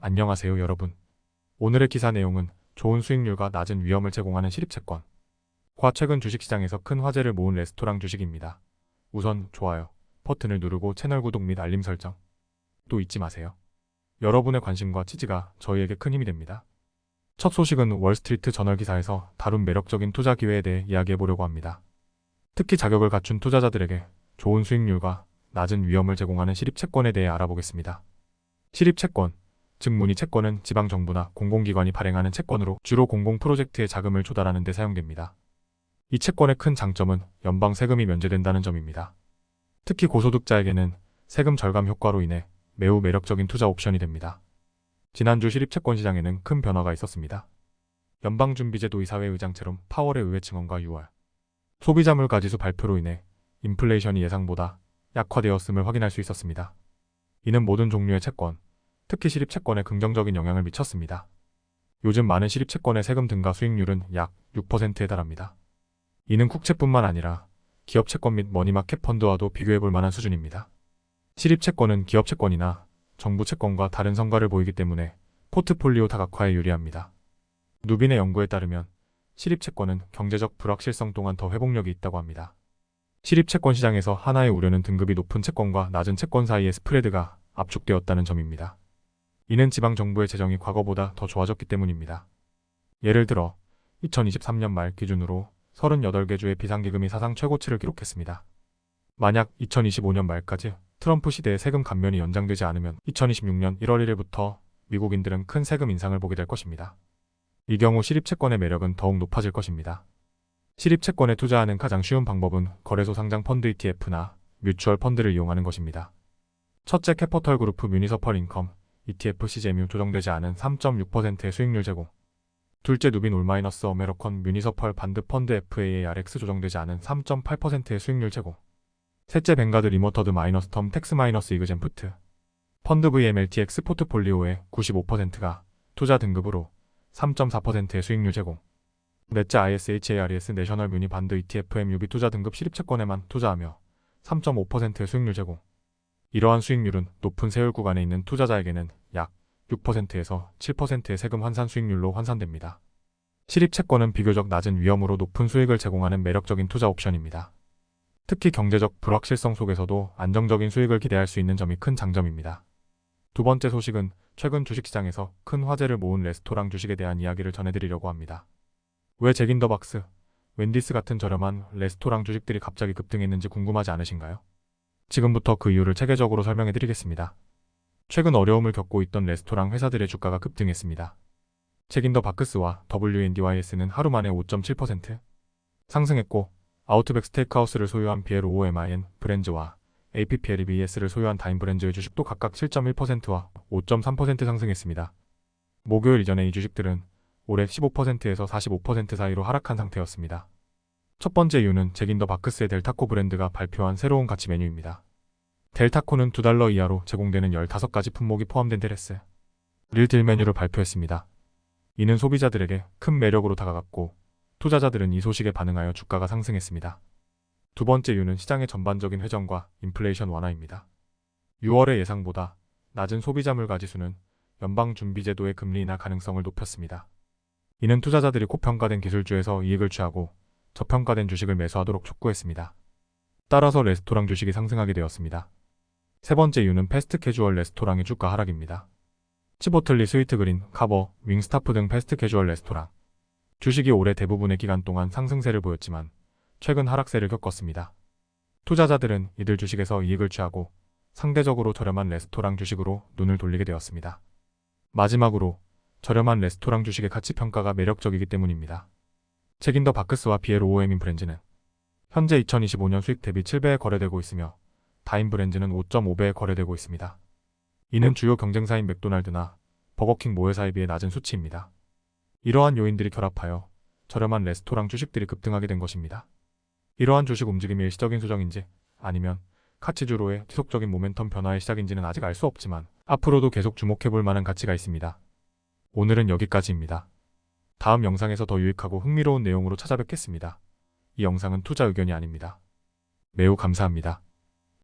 안녕하세요 여러분. 오늘의 기사 내용은 좋은 수익률과 낮은 위험을 제공하는 시립채권. 과 최근 주식시장에서 큰 화제를 모은 레스토랑 주식입니다. 우선 좋아요 버튼을 누르고 채널 구독 및 알림 설정 또 잊지 마세요. 여러분의 관심과 지지가 저희에게 큰 힘이 됩니다. 첫 소식은 월스트리트 저널 기사에서 다룬 매력적인 투자 기회에 대해 이야기해보려고 합니다. 특히 자격을 갖춘 투자자들에게 좋은 수익률과 낮은 위험을 제공하는 시립채권에 대해 알아보겠습니다. 시립채권, 즉 문의채권은 지방정부나 공공기관이 발행하는 채권으로 주로 공공 프로젝트에 자금을 조달하는 데 사용됩니다. 이 채권의 큰 장점은 연방 세금이 면제된다는 점입니다. 특히 고소득자에게는 세금 절감 효과로 인해 매우 매력적인 투자 옵션이 됩니다. 지난주 시립채권 시장에는 큰 변화가 있었습니다. 연방준비제도이사회 의장 체롬 파월의 의회 증언과 6월 소비자물가지수 발표로 인해 인플레이션이 예상보다 약화되었음을 확인할 수 있었습니다. 이는 모든 종류의 채권, 특히 시립채권에 긍정적인 영향을 미쳤습니다. 요즘 많은 시립채권의 세금 등가 수익률은 약 6%에 달합니다. 이는 국채뿐만 아니라 기업채권 및 머니마켓 펀드와도 비교해볼 만한 수준입니다. 시립채권은 기업채권이나 정부채권과 다른 성과를 보이기 때문에 포트폴리오 다각화에 유리합니다. 누빈의 연구에 따르면 시립채권은 경제적 불확실성 동안 더 회복력이 있다고 합니다. 시립채권 시장에서 하나의 우려는 등급이 높은 채권과 낮은 채권 사이의 스프레드가 압축되었다는 점입니다. 이는 지방정부의 재정이 과거보다 더 좋아졌기 때문입니다. 예를 들어 2023년 말 기준으로 38개 주의 비상기금이 사상 최고치를 기록했습니다. 만약 2025년 말까지 트럼프 시대의 세금 감면이 연장되지 않으면 2026년 1월 1일부터 미국인들은 큰 세금 인상을 보게 될 것입니다. 이 경우 시립채권의 매력은 더욱 높아질 것입니다. 시립채권에 투자하는 가장 쉬운 방법은 거래소 상장 펀드 ETF나 뮤추얼 펀드를 이용하는 것입니다. 첫째, 캐퍼털 그룹 뮤니서펄 인컴 ETF CGMU 조정되지 않은 3.6%의 수익률 제공. 둘째, 누빈 올- 어메리컨 뮤니서펄 반드 펀드 FAARX 조정되지 않은 3.8%의 수익률 제공. 셋째, 뱅가드 리모터드 -텀 텍스 -이그젠프트 펀드 VMLTX 포트폴리오의 95%가 투자 등급으로 3.4%의 수익률 제공. 넷째, ISHARES 내셔널 뮤니 반드 ETF MUB 투자 등급 시립채권에만 투자하며 3.5%의 수익률 제공. 이러한 수익률은 높은 세율 구간에 있는 투자자에게는 약 6%에서 7%의 세금 환산 수익률로 환산됩니다. 시립채권은 비교적 낮은 위험으로 높은 수익을 제공하는 매력적인 투자 옵션입니다. 특히 경제적 불확실성 속에서도 안정적인 수익을 기대할 수 있는 점이 큰 장점입니다. 두 번째 소식은 최근 주식시장에서 큰 화제를 모은 레스토랑 주식에 대한 이야기를 전해드리려고 합니다. 왜 잭인더박스, 웬디스 같은 저렴한 레스토랑 주식들이 갑자기 급등했는지 궁금하지 않으신가요? 지금부터 그 이유를 체계적으로 설명해드리겠습니다. 최근 어려움을 겪고 있던 레스토랑 회사들의 주가가 급등했습니다. 잭인더바크스와 WNDYS는 하루 만에 5.7% 상승했고, 아우트백 스테이크하우스를 소유한 BLOOMIN 브랜즈와 APPLBES를 소유한 다임 브랜즈의 주식도 각각 7.1%와 5.3% 상승했습니다. 목요일 이전에 이 주식들은 올해 15%에서 45% 사이로 하락한 상태였습니다. 첫 번째 이유는 잭인더바크스의 델타코 브랜드가 발표한 새로운 가치 메뉴입니다. 델타코는 $2 이하로 제공되는 15가지 품목이 포함된 테레스 릴 메뉴를 발표했습니다. 이는 소비자들에게 큰 매력으로 다가갔고, 투자자들은 이 소식에 반응하여 주가가 상승했습니다. 두 번째 이유는 시장의 전반적인 회전과 인플레이션 완화입니다. 6월의 예상보다 낮은 소비자물가 지수는 연방준비제도의 금리 인하 가능성을 높였습니다. 이는 투자자들이 고평가된 기술주에서 이익을 취하고 저평가된 주식을 매수하도록 촉구했습니다. 따라서 레스토랑 주식이 상승하게 되었습니다. 세 번째 이유는 패스트 캐주얼 레스토랑의 주가 하락입니다. 치보틀리, 스위트그린, 카버, 윙스타프 등 패스트 캐주얼 레스토랑 주식이 올해 대부분의 기간 동안 상승세를 보였지만 최근 하락세를 겪었습니다. 투자자들은 이들 주식에서 이익을 취하고 상대적으로 저렴한 레스토랑 주식으로 눈을 돌리게 되었습니다. 마지막으로 저렴한 레스토랑 주식의 가치 평가가 매력적이기 때문입니다. 잭인더바크스와 BLOOM인 브랜즈는 현재 2025년 수익 대비 7배에 거래되고 있으며 다임 브랜즈는 5.5배에 거래되고 있습니다. 이는 주요 경쟁사인 맥도날드나 버거킹 모회사에 비해 낮은 수치입니다. 이러한 요인들이 결합하여 저렴한 레스토랑 주식들이 급등하게 된 것입니다. 이러한 주식 움직임이 일시적인 수정인지 아니면 카치주로의 지속적인 모멘텀 변화의 시작인지는 아직 알 수 없지만 앞으로도 계속 주목해볼 만한 가치가 있습니다. 오늘은 여기까지입니다. 다음 영상에서 더 유익하고 흥미로운 내용으로 찾아뵙겠습니다. 이 영상은 투자 의견이 아닙니다. 매우 감사합니다.